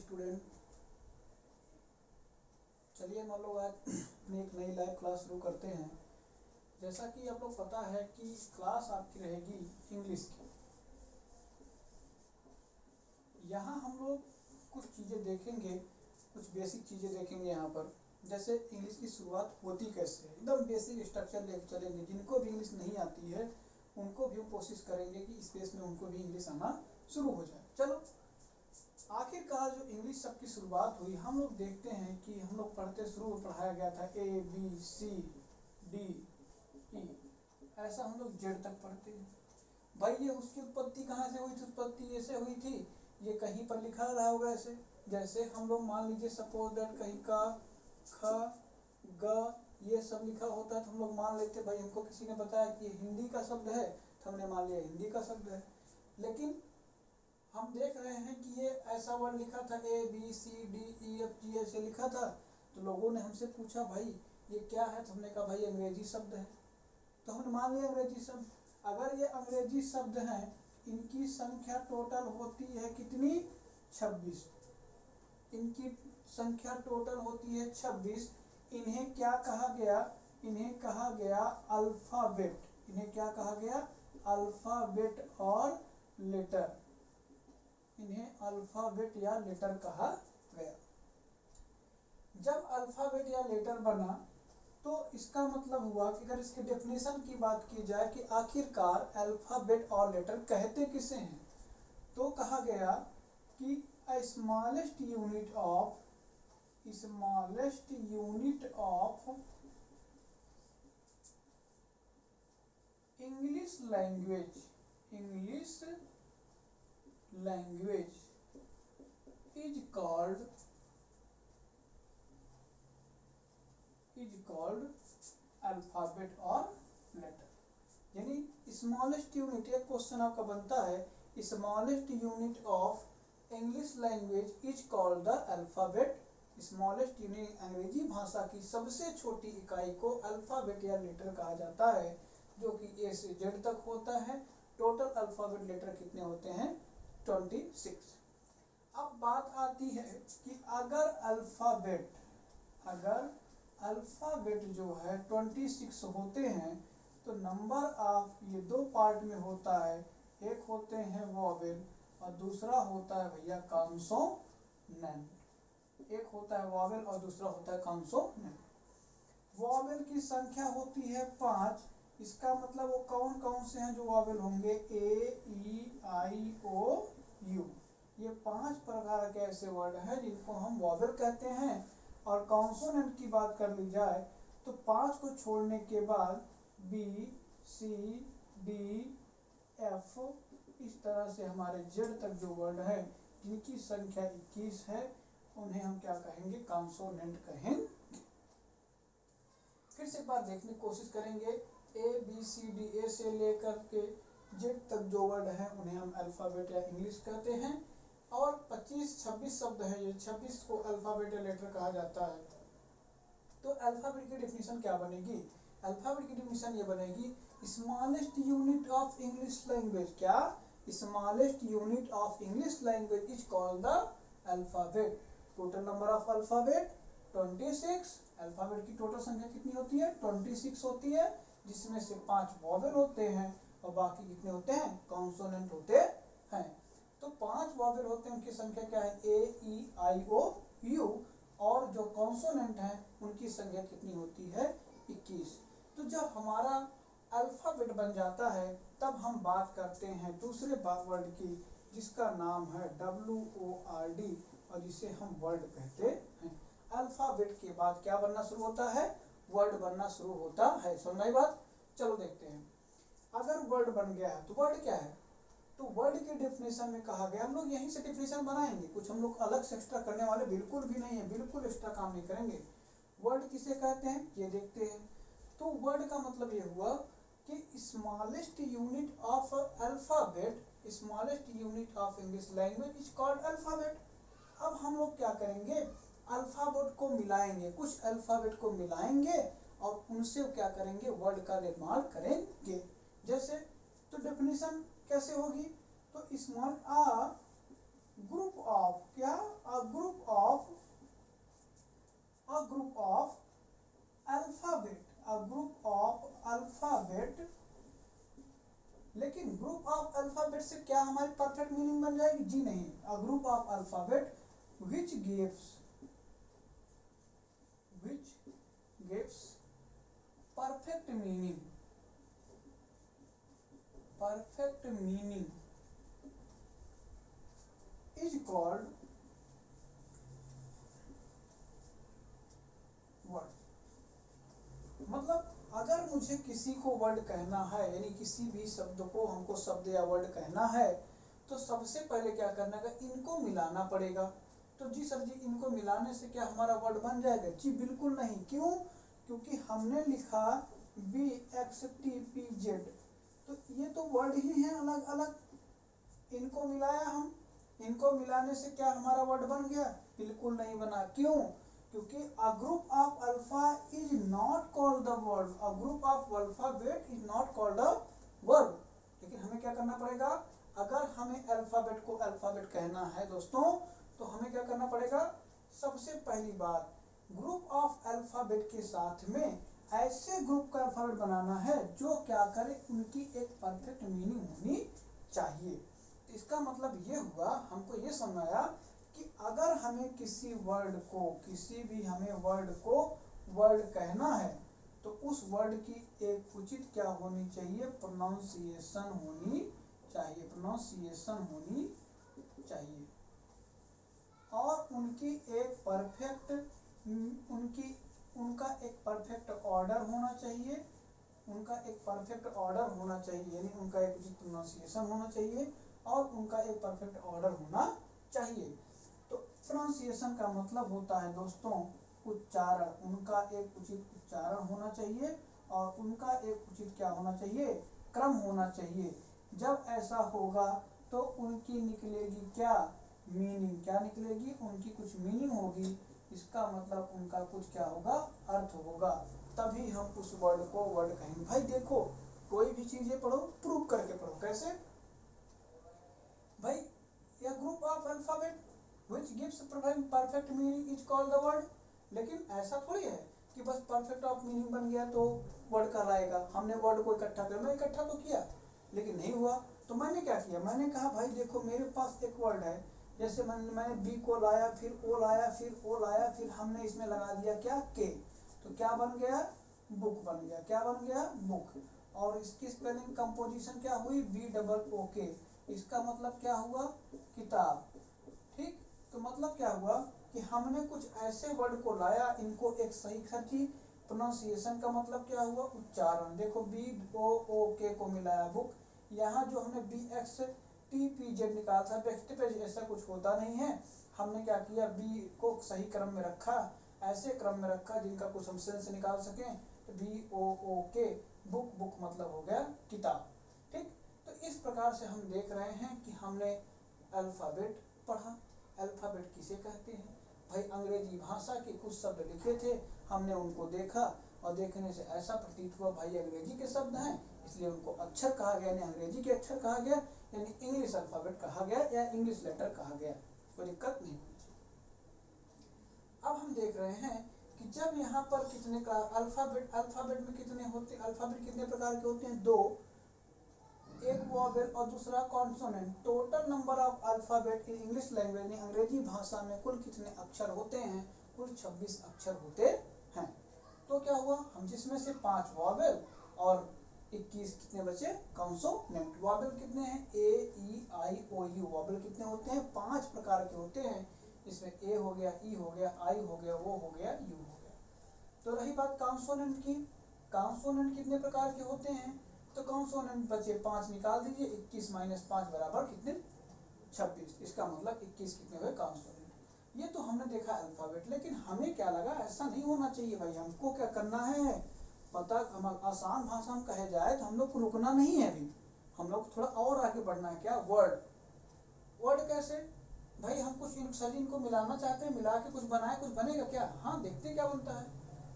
Student, चलिए मान लो आज अपनी एक नई लाइव क्लास शुरू करते हैं। जैसा कि आप लोग पता है कि क्लास आपकी रहेगी इंग्लिश की। यहाँ हम लोग कुछ चीज़ें देखेंगे, कुछ बेसिक चीज़ें देखेंगे यहाँ पर। जैसे इंग्लिश की शुरुआत होती कैसे है, एकदम बेसिक स्ट्रक्चर लेकर चलेंगे। जिनको भी इंग्लिश नहीं आती है उनको भी हम कोशिश करेंगे कि स्पेस में उनको भी इंग्लिश आना शुरू हो जाए। चलो, आखिरकार जो इंग्लिश शब्द की शुरुआत हुई, हम लोग देखते हैं कि हम लोग पढ़ते शुरू में पढ़ाया गया था ABCDE, ऐसा हम लोग जेड तक पढ़ते हैं। भाई ये उसकी उत्पत्ति कहाँ से हुई थी? उत्पत्ति ऐसे हुई थी, ये कहीं पर लिखा रहा होगा ऐसे। जैसे हम लोग मान लीजिए सपोज दैट कहीं का ख ग ये सब लिखा होता है तो हम लोग मान लेते भाई, हमको किसी ने बताया कि ये हिंदी का शब्द है तो हमने मान लिया हिंदी का शब्द है। लेकिन हम देख रहे हैं कि ये ऐसा वर्ड लिखा था ABCDEFG ऐसे लिखा था, तो लोगों ने हमसे पूछा भाई ये क्या है, तो हमने कहा भाई अंग्रेजी शब्द है, तो हमने मान लिया अंग्रेजी शब्द। अगर ये अंग्रेजी शब्द हैं, इनकी संख्या टोटल होती है कितनी? 26। इनकी संख्या टोटल होती है 26। इन्हें क्या कहा गया? इन्हें कहा गया अल्फाबेट। इन्हें क्या कहा गया? अल्फाबेट और लेटर। इन्हें अल्फाबेट या लेटर कहा गया। जब अल्फाबेट या लेटर बना तो इसका मतलब हुआ कि अगर इसके डेफिनेशन की बात की जाए कि आखिरकार अल्फाबेट और लेटर कहते किसे हैं, तो कहा गया कि smallest unit of English language is called alphabet और लेटर। यानी स्मॉलेस्ट यूनिट, एक क्वेश्चन आपका बनता है, smallest unit of English language is called the alphabet. Smallest unit, अंग्रेजी भाषा की सबसे छोटी इकाई को अल्फाबेट या लेटर कहा जाता है, जो कि A से Z तक होता है। टोटल अल्फाबेट लेटर कितने होते हैं? 26। अब बात आती है कि अगर अल्फाबेट जो है 26 होते हैं तो नंबर ऑफ ये दो पार्ट में होता है। एक होते हैं वॉवेल और दूसरा होता है भैया कॉन्सोनेंट। एक होता है वॉवेल और दूसरा होता है कॉन्सोनेंट। वॉवेल की संख्या होती है 5। इसका मतलब वो कौन कौन से हैं जो वॉवेल होंगे? A, E, I, O, U। ये 5 प्रकार के ऐसे वर्ड हैं जिनको हम वॉवेल कहते हैं। और कॉन्सोनेंट की बात कर ली जाए तो 5 को छोड़ने के बाद B, C, D, F, इस तरह से हमारे Z तक जो वर्ड है जिनकी संख्या 21 है, उन्हें हम क्या कहेंगे? कॉन्सोनेंट कहेंगे। फिर से एक बार देखने की कोशिश करेंगे। ABCD, A से लेकर के Z तक जो वर्ड है उन्हें हम अल्फाबेट या इंग्लिश कहते हैं। और 26 शब्द है, ये 26 को अल्फाबेट या लेटर कहा जाता है। तो अल्फाबेट की डेफिनेशन क्या बनेगी? अल्फाबेट की डेफिनेशन ये बनेगी smallest unit of English language. क्या? Smallest unit of English language is called the alphabet. Total number of alphabet 26। अल्फाबेट की टोटल संख्या कितनी होती है? 26 होती है, जिसमें से 5 वॉवेल होते हैं और बाकी कितने होते हैं? कॉन्सोनेंट होते हैं। तो 5 वॉवेल होते हैं, उनकी संख्या क्या है? A, E, I, O, U। और जो कॉन्सोनेंट हैं उनकी संख्या कितनी होती है? 21। तो जब हमारा अल्फाबेट बन जाता है तब हम बात करते हैं दूसरे वर्ड की, जिसका नाम है WORD और जिसे हम वर्ड कहते हैं। अल्फाबेट के बाद क्या बनना शुरू होता है? वर्ड बनना शुरू होता है। समझ आई बात? चलो देखते हैं। अगर वर्ड बन गया है तो वर्ड क्या है? तो वर्ड के डेफिनेशन में कहा गया, हम लोग यहीं से डेफिनेशन बनाएंगे, कुछ हम लोग अलग से एक्स्ट्रा करने वाले बिल्कुल भी नहीं है, बिल्कुल एक्स्ट्रा काम नहीं करेंगे। वर्ड किसे कहते हैं ये देखते हैं। तो वर्ड का मतलब ये हुआ कि smallest unit of alphabet, smallest unit of English language is called alphabet. अब हम लोग क्या करेंगे? अल्फाबेट को मिलाएंगे, कुछ अल्फाबेट को मिलाएंगे और उनसे क्या करेंगे? वर्ड का निर्माण करेंगे। जैसे तो डेफिनेशन कैसे होगी? तो स्मॉल ग्रुप ऑफ क्या, a group of alphabet, a group of alphabet. लेकिन ग्रुप ऑफ अल्फाबेट से क्या हमारी परफेक्ट मीनिंग बन जाएगी? जी नहीं। A group of alphabet which gives perfect meaning is called word। मतलब अगर मुझे किसी को वर्ड कहना है, यानी किसी भी शब्द को हमको शब्द या वर्ड कहना है, तो सबसे पहले क्या करना है, इनको मिलाना पड़ेगा। तो जी सर जी, इनको मिलाने से क्या हमारा वर्ड बन जाएगा? जी बिल्कुल नहीं। क्यों? क्योंकि हमने लिखा BXTPZ, तो ये तो वर्ड ही हैं अलग अलग, इनको मिलाया हम, इनको मिलाने से क्या हमारा वर्ड बन गया? बिल्कुल नहीं बना। क्यों? क्योंकि a group of alpha is not called the word, a group of alphabet is not called a word. लेकिन हमें क्या करना पड़ेगा? अगर हमें अल्फाबेट को अल्फाबेट कहना है दोस्तों, तो हमें क्या करना पड़ेगा? सबसे पहली बात, ग्रुप ऑफ अल्फाबेट के साथ में ऐसे ग्रुप का अल्फाबेट बनाना है जो क्या करे, उनकी एक परफेक्ट मीनिंग होनी चाहिए। इसका मतलब ये हुआ, हमको ये समझ आया कि अगर हमें किसी वर्ड को, किसी भी हमें वर्ड को वर्ड कहना है, तो उस वर्ड की एक उचित क्या होनी चाहिए? प्रोनाउंसिएशन होनी चाहिए, प्रोनाउंसिएशन होनी चाहिए। और उनकी एक परफेक्ट, उनका एक परफेक्ट ऑर्डर होना चाहिए, उनका एक परफेक्ट ऑर्डर होना चाहिए, यानी उनका एक उचित प्रोनाउंसिएशन होना चाहिए और उनका एक परफेक्ट ऑर्डर होना चाहिए। तो प्रोनाउंसिएशन का मतलब होता है दोस्तों उच्चारण, उनका एक उचित उच्चारण होना चाहिए और उनका एक उचित क्या होना चाहिए? क्रम होना चाहिए। जब ऐसा होगा तो उनकी निकलेगी क्या? मीनिंग। क्या निकलेगी? उनकी कुछ मीनिंग होगी, इसका मतलब उनका कुछ क्या होगा? अर्थ होगा, तभी हम उस वर्ड को वर्ड कहेंगे। भाई देखो, कोई भी चीजें पढ़ो, प्रूव करके पढ़ो। कैसे भाई? या group of alphabet which gives perfect meaning is called the word। लेकिन ऐसा थोड़ी है कि बस परफेक्ट ऑफ मीनिंग बन गया तो वर्ड कहलाएगा। हमने वर्ड को इकट्ठा कर, मैं इकट्ठा तो किया लेकिन नहीं हुआ, तो मैंने क्या किया? मैंने कहा भाई देखो, मेरे पास एक वर्ड है, जैसे मैंने बी को लाया, फिर ओ लाया, फिर ओ लाया, फिर हमने इसमें लगा दिया क्या? के। तो क्या बन गया? बुक बन गया। क्या बन गया? बुक। और इसकी स्पेलिंग कंपोजिशन क्या हुई? BOOK। इसका मतलब क्या हुआ? किताब। ठीक। तो मतलब क्या हुआ कि हमने कुछ ऐसे वर्ड को लाया, इनको एक सही खर्ची। प्रोनाउंसिएशन का मतलब क्या हुआ? उच्चारण। देखो BOOK को मिलाया बुक। यहाँ जो हमने BXTPZ निकाला था, BXTPZ ऐसा कुछ होता नहीं है, हमने क्या किया? बी को सही क्रम में रखा, ऐसे क्रम में रखा जिनका कुछ हम सेंस निकाल सकें। तो BOOK, बुक, बुक मतलब हो गया किताब। ठीक। तो इस प्रकार से हम देख रहे हैं कि हमने अल्फाबेट पढ़ा। अल्फाबेट किसे कहते हैं? भाई अंग्रेजी भाषा के कुछ शब्द लिखे थे, हमने उनको देखा और देखने से ऐसा प्रतीत हुआ भाई अंग्रेजी के शब्द हैं, इसलिए उनको अक्षर कहा गया, यानी अंग्रेजी के अक्षर कहा गया, यानी इंग्लिश अल्फाबेट कहा गया या इंग्लिश लेटर कहा गया। कोई दिक्कत नहीं होनी चाहिए। अब हम देख रहे हैं कि जब यहाँ पर कितने का अल्फाबेट में कितने होते, अल्फाबेट कितने प्रकार के होते हैं? दो, एक वॉवेल और दूसरा consonant. Total number of alphabet in English language में, अंग्रेजी भाषा में कुल कितने अक्षर होते हैं? कुल 26 अक्षर होते हैं। तो क्या हुआ? हम जिसमें से 5 वॉवेल और 21 कितने बचे? कॉन्सोनेंट। वॉवेल कितने हैं? AEIOU। वॉवेल कितने होते हैं? 5 प्रकार के होते हैं। इसमें ए हो गया, ई हो गया, आई हो गया, वो हो गया, यू हो गया। तो रही बात कॉन्सोनेंट की। कॉन्सोनेंट कितने प्रकार के होते हैं? तो कॉन्सोनेंट बचे 5, निकाल दीजिए। 21 माइनस 5 बराबर कितने? 26। इसका मतलब 21 कितने हुए? कॉन्सोनेंट। ये तो हमने देखा अल्फाबेट, लेकिन हमें क्या लगा ऐसा नहीं होना चाहिए भाई। हमको क्या करना है पता, हम आसान भाषा में कहे जाए तो हम लोग को रुकना नहीं है अभी, हम लोग थोड़ा और आगे बढ़ना है। क्या? वर्ड। वर्ड कैसे भाई? हम कुछ इन सभी को मिलाना चाहते हैं, मिला के कुछ बनाए, कुछ बनेगा क्या? हाँ, देखते क्या बनता है।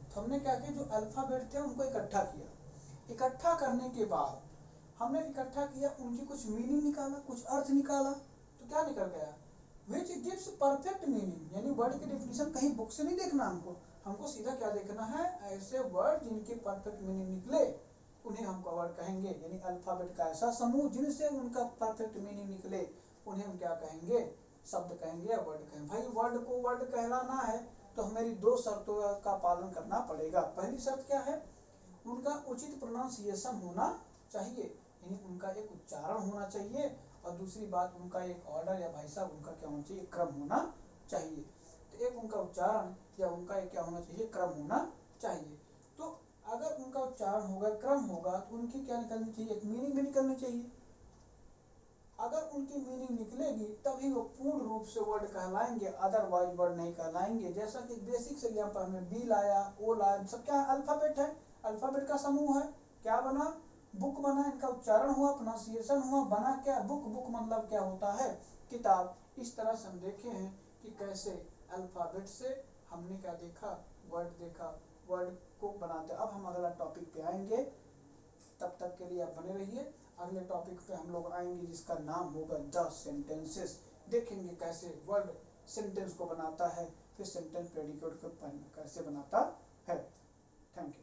तो हमने क्या किया? जो अल्फाबेट थे उनको इकट्ठा किया। इकट्ठा करने के बाद हमने इकट्ठा किया, उनकी कुछ मीनिंग निकाला, कुछ अर्थ निकाला। तो क्या निकल गया? विच गिव्स परफेक्ट मीनिंग, यानी वर्ड की डेफिनेशन कहीं बुक से नहीं देखना हमको सीधा क्या देखना है, ऐसे वर्ड जिनकी परफेक्ट मीनिंग निकले उन्हें हम वर्ड कहेंगे। यानी अल्फाबेट का ऐसा समूह जिनसे उनका परफेक्ट मीनिंग निकले उन्हें हम क्या कहेंगे, शब्द कहेंगे या वर्ड कहेंगे। भाई वर्ड को वर्ड कहलाना है तो हमारी दो शर्तों का पालन करना पड़ेगा। पहली शर्त क्या है, उनका उचित प्रोनाउंसिएशन होना चाहिए, यानी उनका एक उच्चारण होना चाहिए, और दूसरी बात उनका एक ऑर्डर या भाई साहब उनका क्या होना चाहिए, क्रम होना चाहिए। तो एक उनका उच्चारण या उनका एक क्या होना चाहिए, क्रम होना चाहिए। तो अगर उनका उच्चारण होगा, क्रम होगा, तो उनकी क्या निकलनी चाहिए, एक मीनिंग भी निकलनी चाहिए। अगर उनकी मीनिंग निकलेगी तभी वो पूर्ण रूप से वर्ड कहलाएंगे, अदरवाइज वर्ड नहीं कहलाएंगे। जैसा कि बेसिक से एग्जाम्पल में बी लाया, ओ लाया, सब क्या अल्फाबेट है, अल्फाबेट का समूह है। क्या बना, बुक बना, इनका उच्चारण हुआ, प्रोनाउंसिएशन हुआ, बना क्या, बुक। बुक मतलब क्या होता है, किताब। इस तरह से हम देखे हैं कि कैसे अल्फाबेट से हमने क्या देखा, वर्ड देखा, वर्ड को बनाते। अब हम अगला टॉपिक पे आएंगे, तब तक के लिए आप बने रहिए। अगले टॉपिक पे हम लोग आएंगे जिसका नाम होगा द सेंटेंसेस। देखेंगे कैसे वर्ड सेंटेंस को बनाता है, फिर सेंटेंस प्रेडिकेट को कैसे बनाता है। Thank you.